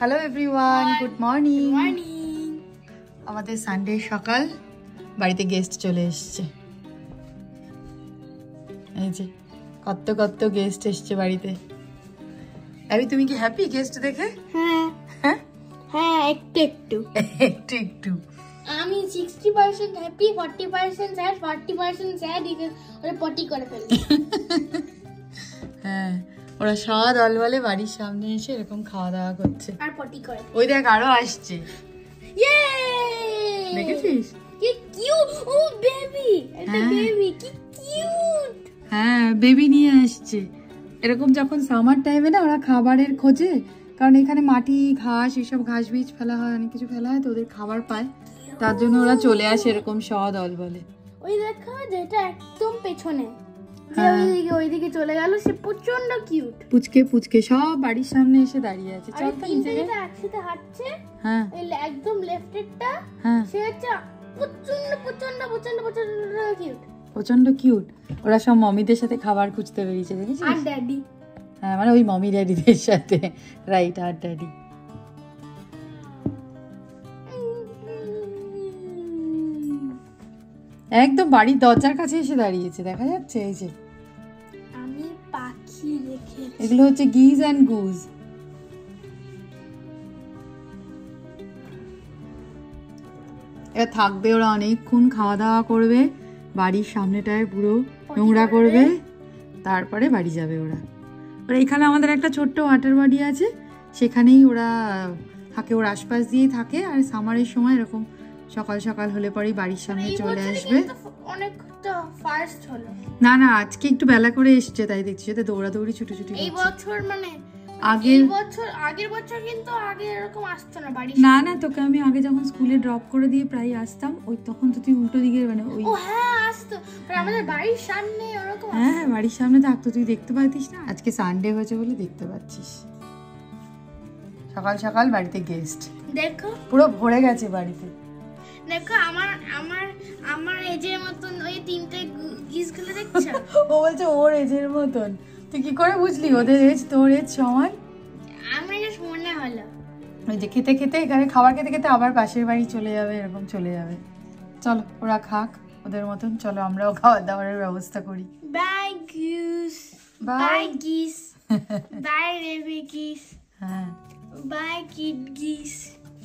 Hello everyone, good morning. আমাদের Sunday সকাল, বাড়িতে গেস্ট চলে এসছে। এই যে কত কত গেস্ট এসছে বাড়িতে। আরে তুমি কি হ্যাপি গেস্ট দেখে? হ্যাঁ হ্যাঁ হ্যাঁ, একটু একটু একটু একটু। আমি 60% হ্যাপি, 40% স্যাড, 40% স্যাড ওরা পটি করে ফেলে। হ্যাঁ, ওরা সারা দল বলে বাড়ির সামনে এসে এরকম খাওয়া দাওয়া করছে আর পটি করে। ওই দেখ আরো আসছে। ইয়ে! দেখেছিস? কি কিউট! ও বেবি, এটা বেবি কি কিউট! হ্যাঁ, বেবি নিয়ে আসছে। এরকম যখন সামার টাইমে না ওরা খাবারের খোঁজে, কারণ এখানে মাটি ঘাস এসব ঘাস বীজ ফেলা হয়, অনেক কিছু ফেলা হয়, তো ওদের খাবার পায়, তার জন্য ওরা চলে আসে এরকম দল বলে। ওই দেখো যেটা একদম পেছনে, হ্যাঁ, ওইদিকে চলে গেল, সে প্রচন্ড কিউট। পুচকে পুচকে সব বাড়ির সামনে এসে দাঁড়িয়ে আছে। চল তো নিচে একসাথে হাঁটছে। হ্যাঁ, একদম লেফটেরটা, হ্যাঁ, সে হচ্ছে প্রচন্ড প্রচন্ড প্রচন্ড প্রচন্ড কিউট, প্রচন্ড কিউট। ওরা সব মমিদের সাথে খাবার খুঁজতে বেরিয়েছে, দেখেছিস? আর ড্যাডি, হ্যাঁ, মানে ওই মমি ড্যাডিদের সাথে, রাইট, আর ড্যাডি। একদম বাড়ির দরজার কাছে এসে দাঁড়িয়েছে, দেখা যাচ্ছে। এই যে আমি পাখি দেখেছি, এগুলো হচ্ছে গিজ অ্যান্ড গুজ। এরা থাকবে, ওরা অনেকক্ষণ খাওয়া দাওয়া করবে, বাড়ির সামনেটায় পুরো নোংরা করবে, তারপরে বাড়ি যাবে ওরা। ওরা এখানে আমাদের একটা ছোট্ট ওয়াটার বডি আছে, সেখানেই ওরা থাকে, ওর আশপাশ দিয়েই থাকে। আর সামারের সময় এরকম সকাল সকাল হলে পরেই বাড়ির সামনে চলে আসবে। অনেকটা ফাস্ট হলো। না না, আজকে একটু বেলা করে এসছে, তাই দেখছি, ওদের দৌড়াদৌড়ি ছুটোছুটি। এই বছর মানে আগের বছর কিন্তু আগে এরকম আসতো না বাড়ি। না না, তোকে আমি আগে যখন স্কুলে ড্রপ করে দিয়ে প্রায় আসতাম, ওই তখন তো তুই উল্টো দিকে, মানে ওই, ও হ্যাঁ আসতো, আর আমাদের বাড়ির সামনে ওরকম। হ্যাঁ, বাড়ির সামনে থাকতো, তুই দেখতে পাইতিস না। আজকে সানডে হয়েছে বলে দেখতে পাচ্ছিস। সকাল সকাল বাড়িতে গেস্ট, দেখো পুরো ভরে গেছে বাড়িতে। দেখো আমার আমার আমার এজের মতন ওই তিনটে গিসগুলো দেখছো? ও বলছে ওর এজের মতন। তুই কি করে বুঝলি ওদের এজ তোর এজ সমান? আমার জাস্ট মনে হলো। ওই যে খেতে খেতে, এখানে খাবার খেতে খেতে আবার পাশের বাড়ি চলে যাবে, এরকম চলে যাবে। চলো ওরা খাক ওদের মতন, চলো আমরাও খাওয়া দাওয়ার ব্যবস্থা করি। Bye guys, bye guys, bye baby guys, হ্যাঁ, বাই কিড গিস।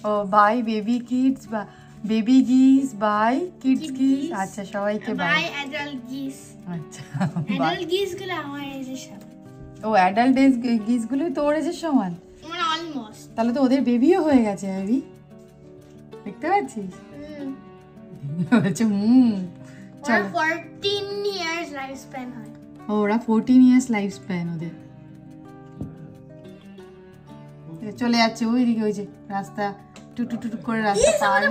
ও বাই বেবি কিডস, বা baby guys, bye kids guys. আচ্ছা, সবাইকে বাই। Adult guys. আচ্ছা, অ্যাডাল্ট গিসগুলো আমার এজের সমান। ও অ্যাডাল্ট গিস গুলো তোর এজের সমান? মানে অলমোস্ট। তাহলে তো ওদের বেবিও হয়ে গেছে, বেবি দেখতে পাচ্ছিস? বলছে চলো। 14 ইয়ার্স লাইফ স্প্যান হয়। ওরা 14 ইয়ার্স লাইফ স্প্যান ওদের। চলে যাচ্ছে ওইদিকে, ওই যে রাস্তা টুটু টুটু করে রাস্তা পার।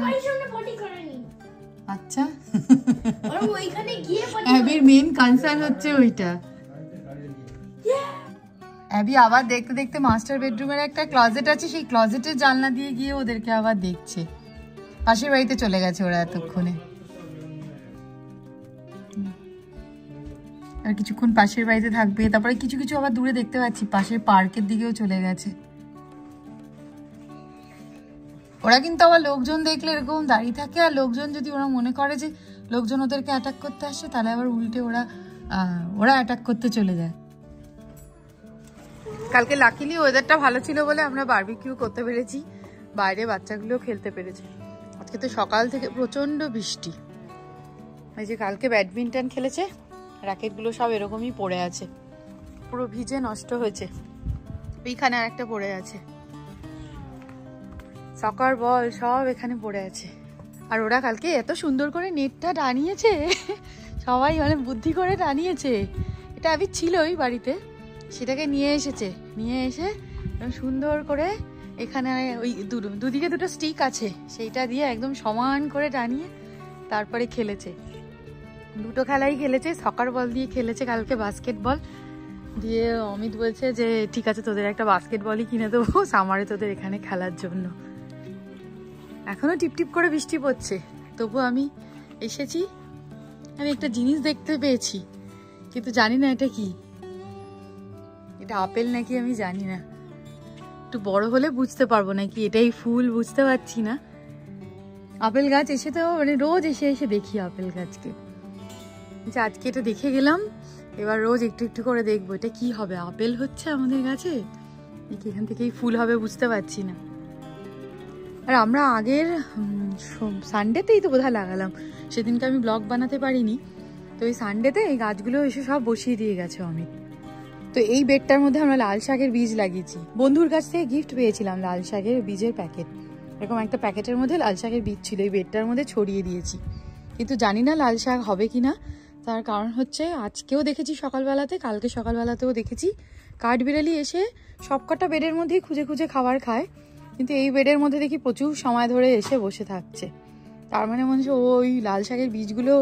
আচ্ছা, ওইখানে গিয়ে অ্যাবির মেন কনসার্ন হচ্ছে ওইটা। অ্যাবি আবার দেখতে দেখতে মাস্টার বেডরুমের একটা ক্লজেট আছে, সেই ক্লজেটের জানলা দিয়ে গিয়ে ওদেরকে আবার দেখছে। পাশের বাড়িতে চলে গেছে ওরা এতক্ষণে, আর কিছুক্ষণ পাশের বাড়িতে থাকবে, তারপরে কিছু কিছু আবার দূরে দেখতে পাচ্ছি পাশের পার্কের দিকেও চলে গেছে। ওরা কিন্তু আবার লোকজন দেখলে এরকম দাঁড়িয়ে থাকে, আর লোকজন যদি ওরা মনে করে যে লোকজন ওদেরকে অ্যাটাক করতে আসছে, তাহলে আবার উল্টে ওরা অ্যাটাক করতে চলে যায়। কালকে লাকিলি ওয়েদারটা ভালো ছিল বলে আমরা বারবিকিউ করতে পেরেছি, বাইরে বাচ্চাগুলো খেলতে পেরেছে। আজকে তো সকাল থেকে প্রচন্ড বৃষ্টি। এই যে কালকে ব্যাডমিন্টন খেলেছে, র্যাকেটগুলো সব এরকমই পড়ে আছে, পুরো ভিজে নষ্ট হয়েছে। এইখানে আর একটা পড়ে আছে, সকার বল সব এখানে পড়ে আছে। আর ওরা কালকে এত সুন্দর করে নেটটা টানিয়েছে, সবাই মানে বুদ্ধি করে টানিয়েছে। এটা আমি ছিলই বাড়িতে, সেটাকে নিয়ে এসেছে, নিয়ে এসে সুন্দর করে এখানে ওই দুদিকে দুটো স্টিক আছে, সেইটা দিয়ে একদম সমান করে টানিয়ে তারপরে খেলেছে। দুটো খেলাই খেলেছে, সকার বল দিয়ে খেলেছে কালকে, বাস্কেটবল দিয়ে। অমিত বলছে যে ঠিক আছে, তোদের একটা বাস্কেটবলই কিনে দেবো সামারে তোদের এখানে খেলার জন্য। এখনো টিপটিপ করে বৃষ্টি পড়ছে, তবু আমি এসেছি। আমি একটা জিনিস দেখতে পেয়েছি, কিন্তু জানি না এটা কি। এটা আপেল নাকি আমি জানি না, একটু বড় হলে বুঝতে পারবো নাকি এটাই ফুল, বুঝতে পারছি না। আপেল গাছ এসে তো মানে রোজ এসে এসে দেখি আপেল গাছকে, আজকে এটা দেখে গেলাম, এবার রোজ একটু একটু করে দেখবো এটা কি হবে, আপেল হচ্ছে আমাদের গাছে নাকি এখান থেকেই ফুল হবে বুঝতে পারছি না। আর আমরা আগের সানডেতেই তো বোধহয় লাগালাম, সেদিনকে আমি ব্লগ বানাতে পারিনি, তো এই সানডেতে এই গাছগুলো এসে সব বসিয়ে দিয়ে গেছে অমিত। তো এই বেডটার মধ্যে আমরা লাল শাকের বীজ লাগিয়েছি, বন্ধুর কাছ থেকে গিফট পেয়েছিলাম লাল শাকের বীজের প্যাকেট, এরকম একটা প্যাকেটের মধ্যে লাল শাকের বীজ ছিল, এই বেডটার মধ্যে ছড়িয়ে দিয়েছি, কিন্তু জানি না লাল শাক হবে কিনা। তার কারণ হচ্ছে আজকেও দেখেছি সকালবেলাতে, কালকে সকালবেলাতেও দেখেছি কাঠবিড়ালি এসে সবকটা বেডের মধ্যেই খুঁজে খুঁজে খাবার খায়, কিন্তু এই বেডের মধ্যে দেখি প্রচুর সময় ধরে এসে বসে থাকছে। তার মানে মনে হচ্ছে ওই লাল শাকের বীজগুলো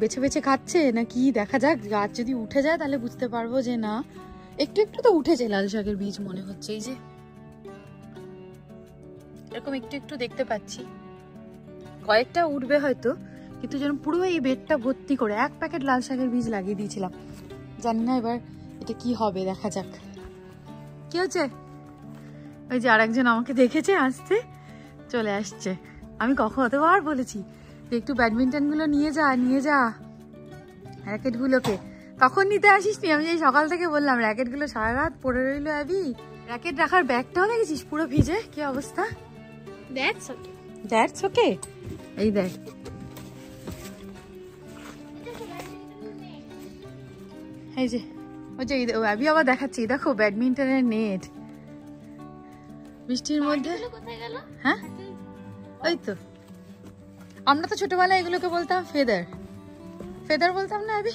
বেছে বেছে খাচ্ছে না কি, দেখা যাক, গাছ যদি উঠে যায় তাহলে বুঝতে পারবো যে না, একটু একটু তো উঠেছে লাল শাকের বীজ মনে হচ্ছে, এই যে এরকম একটু একটু দেখতে পাচ্ছি, কয়েকটা উঠবে হয়তো, কিন্তু যেন পুরো এই বেডটা ভর্তি করে এক প্যাকেট লাল শাকের বীজ লাগিয়ে দিয়েছিলাম, জানি না এবার এটা কি হবে, দেখা যাক। কি হচ্ছে? ওই যে আরেকজন আমাকে দেখেছে আসতে, চলে আসছে। আমি কতবার বলেছি যে একটু ব্যাডমিন্টন গুলো নিয়ে যা র্যাকেট গুলোকে, তখন নিতে আসিস নি, আমি এই সকাল থেকে বললাম র্যাকেট গুলো সারা রাত পড়ে রইলো। অ্যাবি র্যাকেট রাখার ব্যাগটাও দেখেছিস পুরো ভিজে, কি অবস্থা। দ্যাটস ওকে, এই দেখ এই যে ওই যে অ্যাবি আবার দেখাচ্ছি, দেখো ব্যাডমিন্টনের নেট বৃষ্টির মধ্যে। হ্যাঁ ওই তো, আমরা তো ছোটবেলায় এগুলোকে বলতাম ফেদার, ফেদার বলতাম না অ্যাবি?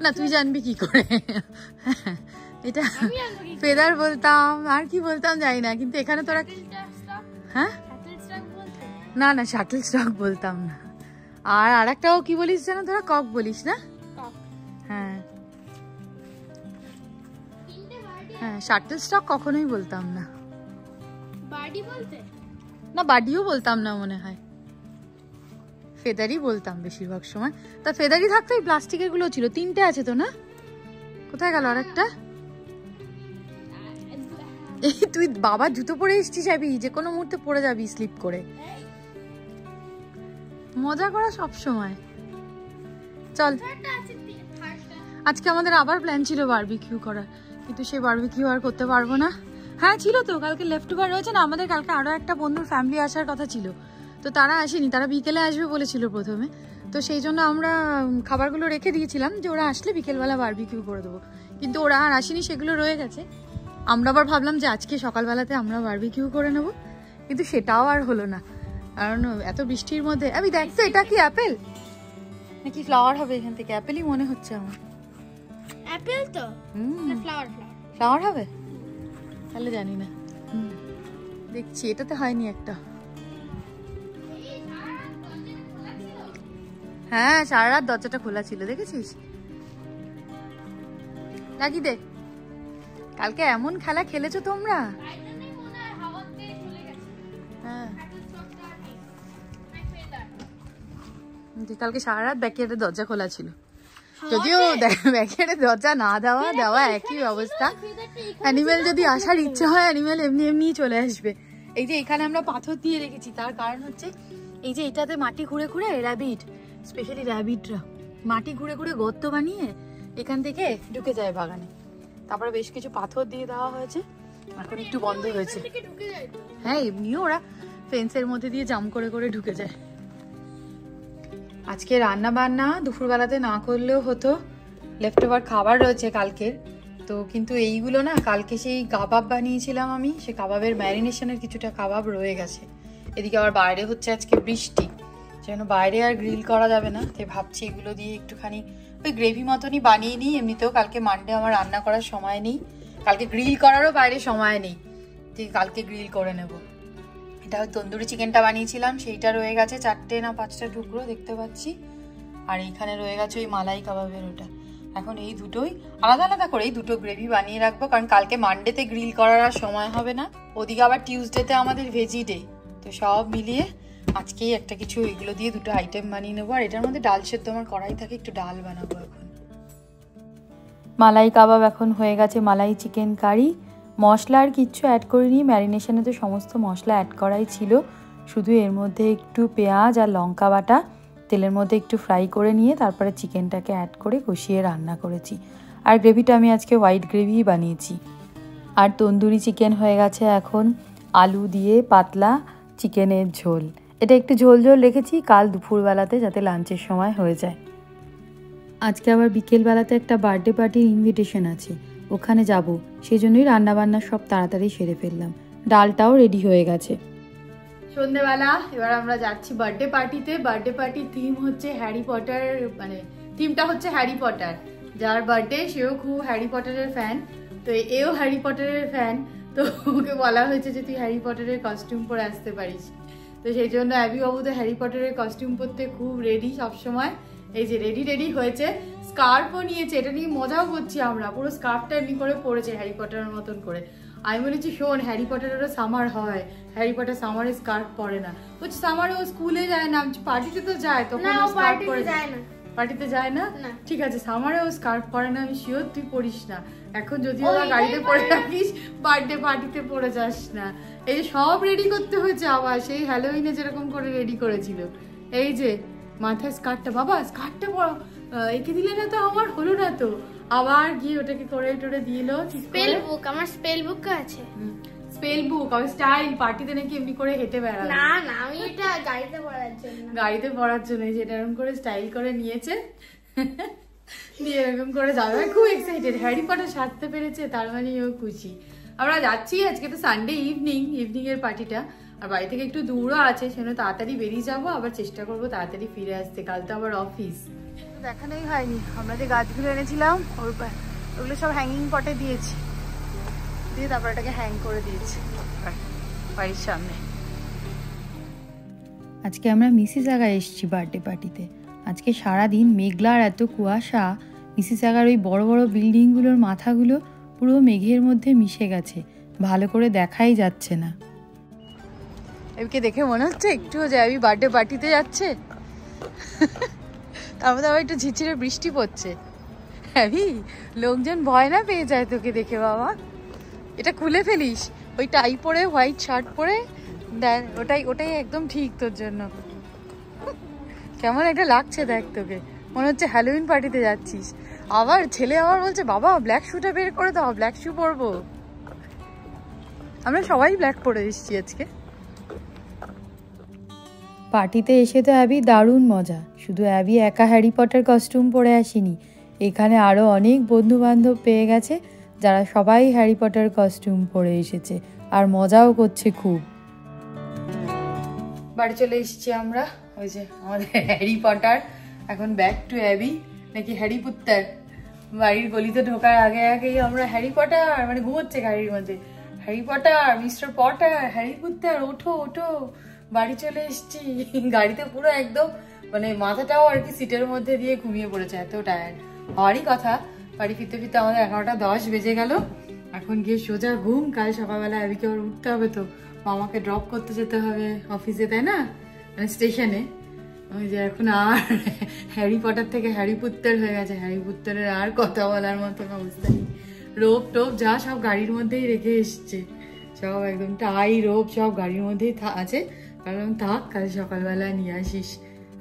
না তুই জানবি কি করে, এটা ফেদার বলতাম, আর কি বলতাম জানি না, কিন্তু এখানে তোরা হ্যাঁ না না শাটল স্টক বলতাম না, আর আরেকটাও কি বলিস যেন তোরা, কক বলিস না? হ্যাঁ হ্যাঁ, শাটল স্টক কখনোই বলতাম না, না বাডিও বলতাম না মনে হয়, ফেদারই বলতাম বেশিরভাগ সময়। তা ফেদারই থাকতো, এই প্লাস্টিকের গুলো ছিল, 3টে আছে তো না, কোথায় গেল আরেকটা? এই তুই বাবা জুতো পরে এসেছিস যাবি, যে কোনো মুহূর্তে পড়ে যাবি স্লিপ করে, মজা করা সব সময়। চল, আজকে আমাদের আবার প্ল্যান ছিল বারবিকিউ করার, কিন্তু সেই বারবিকিউ আর করতে পারবো না। হ্যাঁ ছিল তো, কালকে লেফট ওভার রয়েছে না আমাদের, কালকে আরো একটা বন্ধুর ফ্যামিলি আসার কথা ছিল, তো তারা আসেনি, তারা বিকেলে আসবে বলেছিল প্রথমে, তো সেই জন্য আমরা খাবারগুলো রেখে দিয়েছিলাম যে ওরা আসলে বিকেলবেলা বারবিকিউ করে দেবো, কিন্তু ওরা আর আসেনি, সেগুলো রয়ে গেছে। আমরা আবার ভাবলাম যে আজকে সকালবেলাতে আমরা বারবিকিউ করে নেব, কিন্তু সেটাও আর হলো না, কারণ এত বৃষ্টির মধ্যে। আমি দেখ তো এটা কি অ্যাপেল নাকি ফ্লাওয়ার হবে, এখান থেকে অ্যাপেলই মনে হচ্ছে আমার। অ্যাপেল তো ফ্লাওয়ার হবে তাহলে জানি না, দেখছি এটাতে হয়নি একটা। হ্যাঁ সারা রাত দরজাটা খোলা ছিল, দেখেছিস? লাগি দে, কালকে এমন খেলা খেলেছো তোমরা। হ্যাঁ কালকে সারা রাত ব্যাকইয়ার্ডের দরজা খোলা ছিল, যদিও ব্যাকইয়ার্ডের দরজা না দেওয়া একই অবস্থা। অ্যানিমেল যদি আসার ইচ্ছে হয় অ্যানিমেল এমনি এমনিই চলে আসবে। এই যে এখানে আমরা পাথর দিয়ে রেখেছি, তার কারণ হচ্ছে এই যে এটাতে মাটি ঘুরে ঘুরে র্যাবিট, স্পেশালি র্যাবিটরা মাটি ঘুরে ঘুরে গর্ত বানিয়ে এখান থেকে ঢুকে যায় বাগানে, তারপরে বেশ কিছু পাথর দিয়ে দেওয়া হয়েছে, এখন একটু বন্ধ হয়েছে। হ্যাঁ এমনিও ওরা ফেন্সের মধ্যে দিয়ে জাম্প করে করে ঢুকে যায়। আজকে রান্না বান্না দুপুরবেলাতে না করলেও হতো, লেফট ওভার খাবার রয়েছে কালকের, তো কিন্তু এইগুলো না কালকে সেই কাবাব বানিয়েছিলাম আমি, সে কাবাবের ম্যারিনেশনের কিছুটা কাবাব রয়ে গেছে। এদিকে আবার বাইরে হচ্ছে আজকে বৃষ্টি, যেন বাইরে আর গ্রিল করা যাবে না, তাই ভাবছি এগুলো দিয়ে একটুখানি ওই গ্রেভি মতনই বানিয়ে নিই। এমনিতেও কালকে মানডে আমার রান্না করার সময় নেই, কালকে গ্রিল করারও বাইরে সময় নেই, ঠিক কালকে গ্রিল করে নেব। এটা তন্দুরি চিকেনটা বানিয়েছিলাম, সেইটা রয়ে গেছে 4টে না 5টা টুকরো দেখতে পাচ্ছি, আর এইখানে রয়ে গেছে ওই মালাই কাবাবের ওটা। এখন এই দুটোই আলাদা আলাদা করে এই দুটো গ্রেভি বানিয়ে রাখবো, কারণ কালকে মানডেতে গ্রিল করার আর সময় হবে না, ওদিকে আবার টিউসডেতে আমাদের ভেজি ডে, তো সব মিলিয়ে আজকেই একটা কিছু এগুলো দিয়ে দুটো আইটেম বানিয়ে নেবো। আর এটার মধ্যে ডাল সেদ্ধ আমার কড়াই থাকে, একটু ডাল বানাবো এখন। মালাই কাবাব এখন হয়ে গেছে মালাই চিকেন কারি, মশলা আর কিচ্ছু অ্যাড করিনি, ম্যারিনেশনে তো সমস্ত মশলা অ্যাড করাই ছিল। শুধু এর মধ্যে একটু পেঁয়াজ আর লঙ্কা বাটা তেলের মধ্যে একটু ফ্রাই করে নিয়ে তারপরে চিকেনটাকে অ্যাড করে কষিয়ে রান্না করেছি। আর গ্রেভিটা আমি আজকে হোয়াইট গ্রেভিই বানিয়েছি। আর তন্দুরি চিকেন হয়ে গেছে এখন আলু দিয়ে পাতলা চিকেনের ঝোল। এটা একটু ঝোল ঝোল রেখেছি কাল দুপুরবেলাতে যাতে লাঞ্চের সময় হয়ে যায়। আজকে আবার বিকেলবেলাতে একটা বার্থডে পার্টির ইনভিটেশন আছে, ওখানে যাব, সেই জন্যই রান্নাবান্না সব তাড়াতাড়ি সেরে ফেললাম। ডালটাও রেডি হয়ে গেছে। সন্ধ্যেবেলা এবার আমরা যাচ্ছি বার্থডে পার্টিতে। বার্থডে পার্টির থিম হচ্ছে হ্যারি পটার, মানে থিমটা হচ্ছে হ্যারি পটার। যার বার্থডে সেও খুব হ্যারি পটারের ফ্যান, তো এও হ্যারি পটারের ফ্যান। তো ওকে বলা হয়েছে যে তুই হ্যারি পটারের কস্টিউম পরে আসতে পারিস। তো সেই জন্য অ্যাবি বাবু তো হ্যারি পটারের কস্টিউম পরতে খুব রেডি সবসময়। এই যে রেডি হয়েছে, স্কার্ফও নিয়েছে, এটা নিয়ে মজাও করছি আমরা। পুরো স্কার্ফটা এমনি করে পরেছে হ্যারি পটারের মতন করে। আমি বলেছি শোন, হ্যারি পটারেরও সামার হয়, হ্যারি পটার সামারে স্কার্ফ পরে না। বলছি সামারে ও স্কুলে যায় না, পার্টিতে তো যায়, তখন স্কার্ফ পরে যায় না। পার্টিতে যায় না, ঠিক আছে, সামারে ও স্কার্ফ পরে না, আমি শিওর তুই পরিস না। এখন যদি ওরা গাড়িতে পরে থাকিস, বার্থডে পার্টিতে পরে যাস না। এই যে সব রেডি করতে হয়েছে আবার, সেই হ্যালোউইনে যেরকম করে রেডি করেছিল। এই যে মাথায় স্কার্টটা, বাবা স্কার্টটা এঁকে দিলে না তো, আমার হলো না তো, আবার গিয়ে ওটাকে করে টোরে দিল। স্পেল বুক, আমার স্পেল বুক আছে। স্পেল বুক আর স্টাইল, পার্টিতে নাকি এমনি করে হেঁটে বেড়াবে। না না, আমি এটা গাড়িতে পড়ার জন্য, গাড়িতে পড়ার জন্য যেটা এরকম করে স্টাইল করে নিয়েছে, দিয়ে এরকম করে যাবে। খুব এক্সাইটেড, হ্যারি পটার সাজতে পেরেছে, তার মানে ও খুশি। আমরা যাচ্ছি, আজকে তো সানডে ইভিনিং এর পার্টিটা, আর বাড়ি থেকে একটু দূরও আছে, সেজন্য তাড়াতাড়ি বেরিয়ে যাবো, আবার চেষ্টা করবো তাড়াতাড়ি ফিরে আসতে, কাল তো আবার অফিস। দেখানোই হয়নি, আমরা যে গাছগুলো এনেছিলাম ওগুলো সব হ্যাঙ্গিং পটে দিয়েছি, দিয়ে তারপর এটাকে হ্যাং করে দিয়েছি বাড়ির সামনে। আজকে আমরা মিসিসাগা এসেছি বার্থডে পার্টিতে। আজকে সারাদিন মেঘলা আর এত কুয়াশা, মিসিসাগার ওই বড় বড় বিল্ডিংগুলোর মাথাগুলো পুরো মেঘের মধ্যে মিশে গেছে, ভালো করে দেখাই যাচ্ছে না। একে দেখে মনে হচ্ছে একটুও যে আমি বার্থডে পার্টিতে যাচ্ছে, তার মধ্যে আবার একটু ঝিরঝিরে বৃষ্টি পড়ছে। হ্যাভি লোকজন ভয় না পেয়ে যায় তোকে দেখে। বাবা এটা খুলে ফেলিস, ওই টাই পরে হোয়াইট শার্ট পরে দেখ, ওটাই একদম ঠিক তোর জন্য। কেমন একটা লাগছে দেখ, তোকে মনে হচ্ছে হ্যালোউইন পার্টিতে যাচ্ছিস। আবার ছেলে আমার বলছে বাবা ব্ল্যাক শুটা বের করে দাও, ব্ল্যাক শু পরবো। আমরা সবাই ব্ল্যাক পরে এসেছি আজকে। পার্টিতে এসে তো অ্যাবি দারুণ মজা। শুধু অ্যাবি একা হ্যারি পটার কস্টিউম পরে আসেনি, এখানে আরও অনেক বন্ধু বান্ধব পেয়ে গেছে, যারা সবাই হ্যারি পটার কস্টিউম পরে এসেছে আর মজাও করছে খুব। বাড়ি চলে এসেছি আমরা, ওই যে আমাদের হ্যারি পটার এখন ব্যাক টু অ্যাবি, নাকি হ্যারি পুত্তার। বাড়ির গলিতে ঢোকার আগেই আমরা হ্যারি পটার, মানে ঘুমোচ্ছে গাড়ির মধ্যে, Harry Potter, mister Potter, Harry Potter, ওঠো ওঠো। বাড়ি চলে এসেছি, গাড়িতে পুরো একদম মানে মাথাটাও আর কি সিটের মধ্যে দিয়ে ঘুমিয়ে পড়েছে, এত টায়ার্ড। হওয়ারই কথা, বাড়ি ফিরতে ফিরতে আমাদের 11টা 10 বেজে গেল। এখন গিয়ে সোজা ঘুম, কাল সকালবেলা অ্যাবিকে আবার উঠতে হবে, তো মামাকে ড্রপ করতে যেতে হবে অফিসে, তাই না, মানে স্টেশনে। ওই যে এখন আর হ্যারি পটার থেকে হ্যারি পুত্তর হয়ে গেছে, হ্যারি পুত্তরের আর কথা বলার মতন অবস্থা নেই। রোপ টোপ যা সব গাড়ির মধ্যেই রেখে এসছে, সব একদম টাই রোপ সব গাড়ির মধ্যেই আছে, কারণ থাক কাল সকালবেলা নিয়ে আসিস।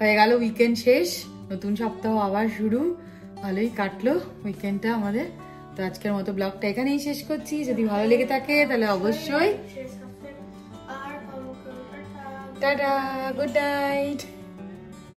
হয়ে গেল উইকেন্ড শেষ, নতুন সপ্তাহ আবার শুরু। ভালোই কাটলো উইকেন্ডটা আমাদের। তো আজকের মতো ব্লগটা এখানেই শেষ করছি। যদি ভালো লেগে থাকে তাহলে অবশ্যই টাটা, গুড নাইট।